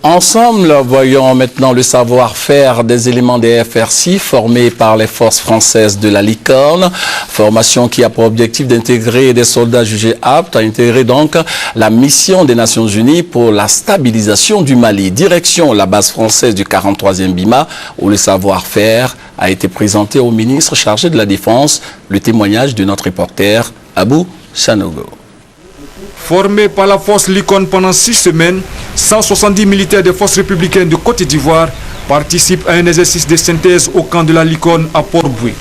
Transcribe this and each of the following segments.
ensemble. Voyons maintenant le savoir-faire des éléments des FRC formés par les forces françaises de la Licorne. Formation qui a pour objectif d'intégrer des soldats jugés aptes à intégrer donc la mission des Nations Unies pour la stabilisation du Mali. Direction la base française du 43e BIMA où le savoir-faire a été présenté au ministre chargé de la Défense. Le témoignage de notre reporter Abou Sanogo. Formés par la force Licorne pendant 6 semaines, 170 militaires des forces républicaines de Côte d'Ivoire participent à un exercice de synthèse au camp de la Licorne à Port-Boué.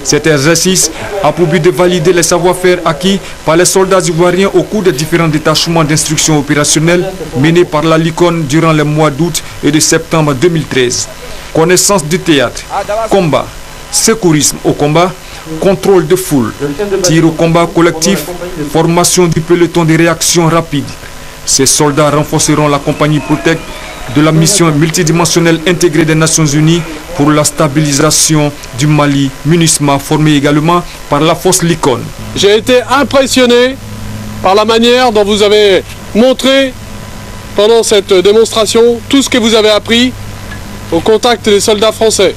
Cet exercice a pour but de valider les savoir-faire acquis par les soldats ivoiriens au cours des différents détachements d'instruction opérationnelle menés par la Licorne durant les mois d'août et de septembre 2013. Connaissance du théâtre, combat, secourisme au combat, contrôle de foule, tir au combat collectif, formation du peloton de réaction rapide. Ces soldats renforceront la compagnie Protect de la mission multidimensionnelle intégrée des Nations Unies pour la stabilisation du Mali, MINUSMA, formé également par la force Licorne. J'ai été impressionné par la manière dont vous avez montré pendant cette démonstration tout ce que vous avez appris au contact des soldats français.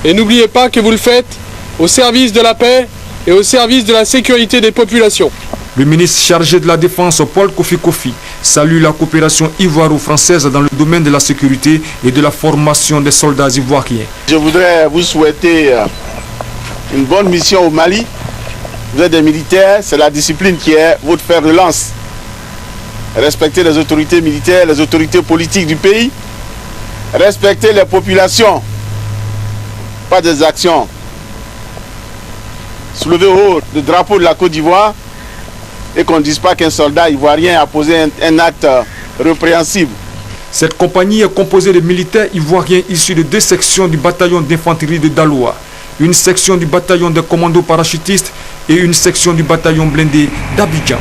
Et n'oubliez pas que vous le faites au service de la paix et au service de la sécurité des populations. Le ministre chargé de la Défense, Paul Kofi Kofi, salue la coopération ivoiro-française dans le domaine de la sécurité et de la formation des soldats ivoiriens. Je voudrais vous souhaiter une bonne mission au Mali. Vous êtes des militaires, c'est la discipline qui est votre fer de lance. Respectez les autorités militaires, les autorités politiques du pays. Respectez les populations, pas des actions. Soulevez haut le drapeau de la Côte d'Ivoire et qu'on ne dise pas qu'un soldat ivoirien a posé un acte répréhensible. Cette compagnie est composée de militaires ivoiriens issus de 2 sections du bataillon d'infanterie de Daloa, une section du bataillon des commandos parachutistes et une section du bataillon blindé d'Abidjan.